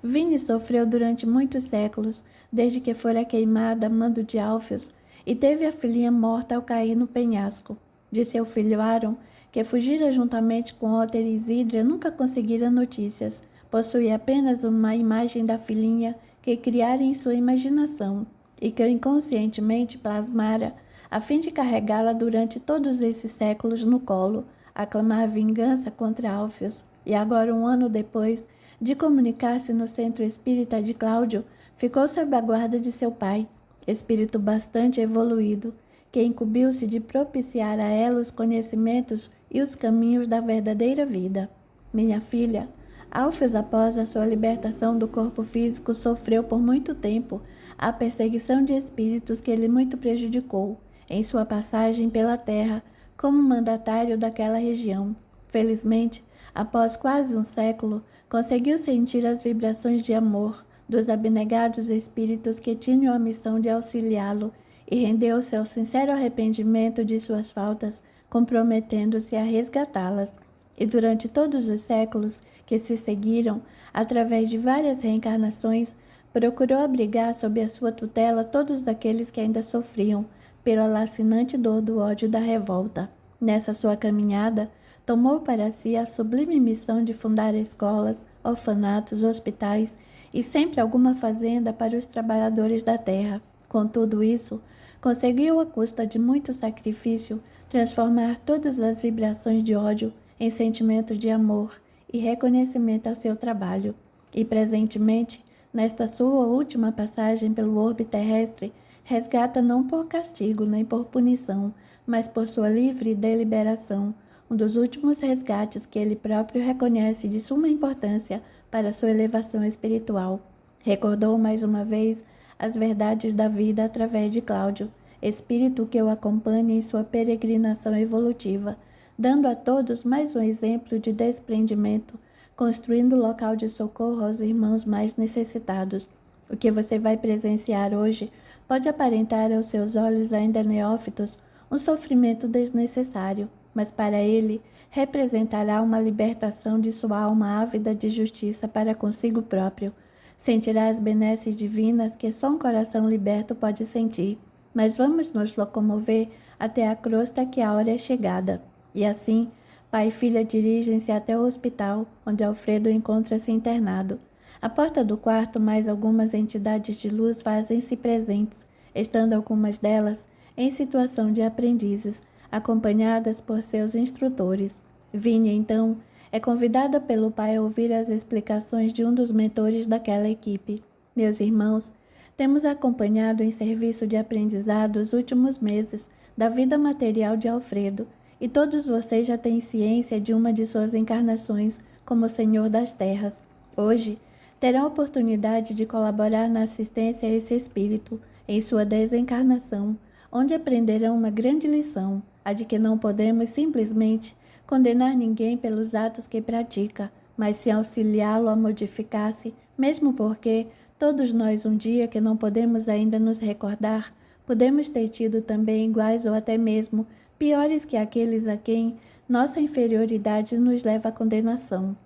Vini sofreu durante muitos séculos, desde que fora queimada a mando de Alfios, e teve a filhinha morta ao cair no penhasco. De seu filho Aaron, que fugira juntamente com Otter e Isidra, nunca conseguira notícias. Possuía apenas uma imagem da filhinha que criara em sua imaginação e que inconscientemente plasmara, a fim de carregá-la durante todos esses séculos no colo, a clamar vingança contra Alfios. E agora, um ano depois de comunicar-se no centro espírita de Cláudio, ficou sob a guarda de seu pai, espírito bastante evoluído, que incumbiu-se de propiciar a ela os conhecimentos e os caminhos da verdadeira vida. Minha filha, Alfios, após a sua libertação do corpo físico, sofreu por muito tempo a perseguição de espíritos que lhe muito prejudicou em sua passagem pela terra como mandatário daquela região. Felizmente, após quase um século, conseguiu sentir as vibrações de amor dos abnegados espíritos que tinham a missão de auxiliá-lo e rendeu-se ao sincero arrependimento de suas faltas, comprometendo-se a resgatá-las. E durante todos os séculos que se seguiram, através de várias reencarnações, procurou abrigar sob a sua tutela todos aqueles que ainda sofriam pela lacinante dor do ódio da revolta. Nessa sua caminhada, tomou para si a sublime missão de fundar escolas, orfanatos, hospitais e sempre alguma fazenda para os trabalhadores da terra. Com tudo isso, conseguiu, à custa de muito sacrifício, transformar todas as vibrações de ódio em sentimentos de amor e reconhecimento ao seu trabalho. E, presentemente, nesta sua última passagem pelo orbe terrestre, resgata não por castigo nem por punição, mas por sua livre deliberação, um dos últimos resgates que ele próprio reconhece de suma importância para sua elevação espiritual. Recordou mais uma vez as verdades da vida através de Cláudio, espírito que o acompanha em sua peregrinação evolutiva, dando a todos mais um exemplo de desprendimento, construindo local de socorro aos irmãos mais necessitados. O que você vai presenciar hoje pode aparentar aos seus olhos ainda neófitos um sofrimento desnecessário, mas para ele representará uma libertação de sua alma ávida de justiça para consigo próprio. Sentirá as benesses divinas que só um coração liberto pode sentir. Mas vamos nos locomover até a crosta que a hora é chegada. E assim, pai e filha dirigem-se até o hospital, onde Alfredo encontra-se internado. À porta do quarto, mais algumas entidades de luz fazem-se presentes, estando algumas delas em situação de aprendizes, acompanhadas por seus instrutores. Vinha, então, é convidada pelo pai a ouvir as explicações de um dos mentores daquela equipe. Meus irmãos, temos acompanhado em serviço de aprendizado os últimos meses da vida material de Alfredo, e todos vocês já têm ciência de uma de suas encarnações como Senhor das Terras. Hoje, terão a oportunidade de colaborar na assistência a esse espírito em sua desencarnação, onde aprenderão uma grande lição, a de que não podemos simplesmente condenar ninguém pelos atos que pratica, mas sim auxiliá-lo a modificar-se, mesmo porque todos nós um dia que não podemos ainda nos recordar, podemos ter tido também iguais ou até mesmo piores que aqueles a quem nossa inferioridade nos leva à condenação.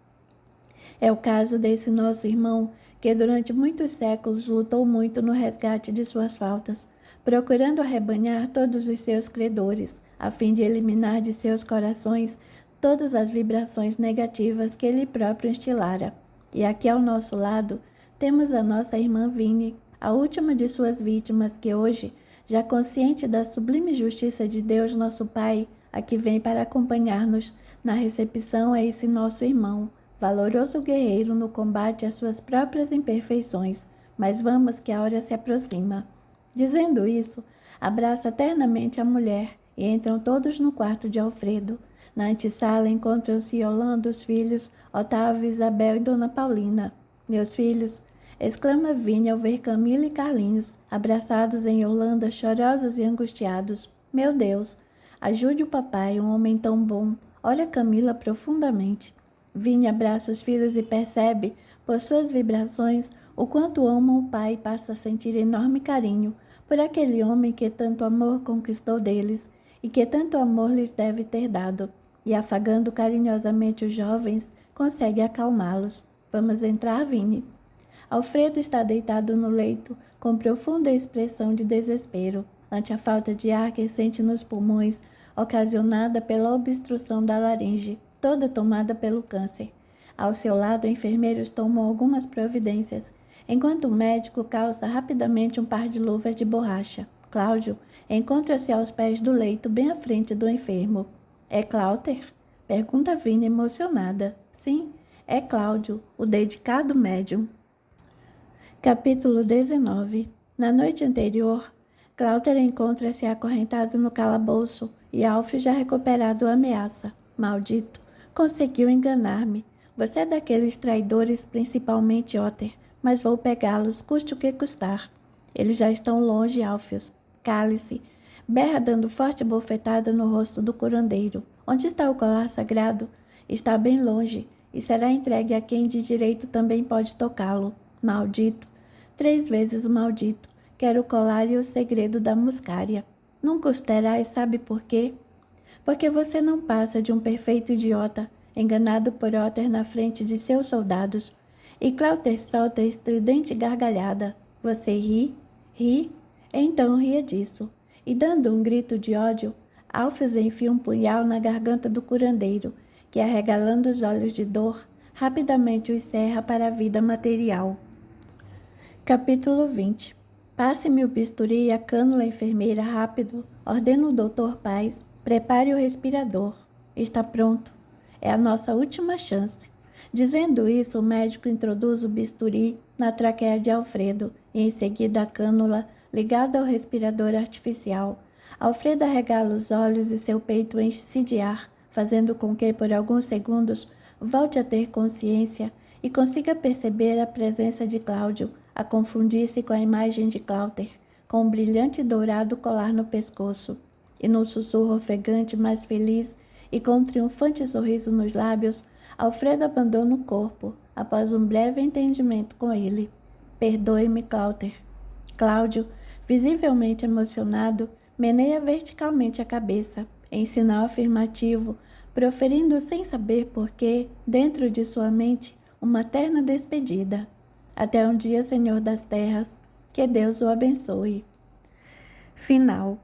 É o caso desse nosso irmão, que durante muitos séculos lutou muito no resgate de suas faltas, procurando arrebanhar todos os seus credores, a fim de eliminar de seus corações todas as vibrações negativas que ele próprio instilara. E aqui ao nosso lado temos a nossa irmã Vini, a última de suas vítimas, que hoje, já consciente da sublime justiça de Deus nosso Pai, aqui vem para acompanhar-nos na recepção a esse nosso irmão, valoroso guerreiro no combate às suas próprias imperfeições, mas vamos que a hora se aproxima. Dizendo isso, abraça ternamente a mulher e entram todos no quarto de Alfredo. Na antessala encontram-se Yolanda, os filhos, Otávio, Isabel e Dona Paulina. Meus filhos, exclama Vini ao ver Camila e Carlinhos, abraçados em Yolanda, chorosos e angustiados. Meu Deus, ajude o papai, um homem tão bom. Ora Camila profundamente. Vini abraça os filhos e percebe, por suas vibrações, o quanto amam o pai e passa a sentir enorme carinho por aquele homem que tanto amor conquistou deles e que tanto amor lhes deve ter dado. E afagando carinhosamente os jovens, consegue acalmá-los. Vamos entrar, Vini. Alfredo está deitado no leito, com profunda expressão de desespero, ante a falta de ar que sente nos pulmões, ocasionada pela obstrução da laringe, toda tomada pelo câncer. Ao seu lado, enfermeiros tomam algumas providências, enquanto o médico calça rapidamente um par de luvas de borracha. Cláudio encontra-se aos pés do leito, bem à frente do enfermo. É Cláuter? Pergunta Vini emocionada. Sim, é Cláudio, o dedicado médium. Capítulo 19. Na noite anterior, Cláuter encontra-se acorrentado no calabouço e Alfio já recuperado a ameaça. Maldito, conseguiu enganar-me. Você é daqueles traidores, principalmente Otter, mas vou pegá-los, custe o que custar. Eles já estão longe, Alfios. Cale-se. Berra dando forte bofetada no rosto do curandeiro. Onde está o colar sagrado? Está bem longe, e será entregue a quem de direito também pode tocá-lo. Maldito. 3 vezes maldito. Quero o colar e o segredo da muscária. Nunca os terás, sabe por quê? Porque você não passa de um perfeito idiota, enganado por Otter na frente de seus soldados. E Cláuter solta estridente gargalhada. Você ri? Ri? Então ria disso. E dando um grito de ódio, Alfios enfia um punhal na garganta do curandeiro, que, arregalando os olhos de dor, rapidamente os cerra para a vida material. Capítulo 20. Passe-me o bisturi e a cânula, enfermeira, rápido. Ordena o doutor Paz. Prepare o respirador. Está pronto. É a nossa última chance. Dizendo isso, o médico introduz o bisturi na traqueia de Alfredo e em seguida a cânula ligada ao respirador artificial. Alfredo arregala os olhos e seu peito enche-se de ar, fazendo com que, por alguns segundos, volte a ter consciência e consiga perceber a presença de Cláudio, a confundir-se com a imagem de Cláuter, com um brilhante dourado colar no pescoço. E num sussurro ofegante, mas feliz, e com um triunfante sorriso nos lábios, Alfredo abandona o corpo, após um breve entendimento com ele. Perdoe-me, Cláuter. Cláudio, visivelmente emocionado, meneia verticalmente a cabeça, em sinal afirmativo, proferindo sem saber porquê, dentro de sua mente, uma terna despedida. Até um dia, Senhor das Terras, que Deus o abençoe. Final.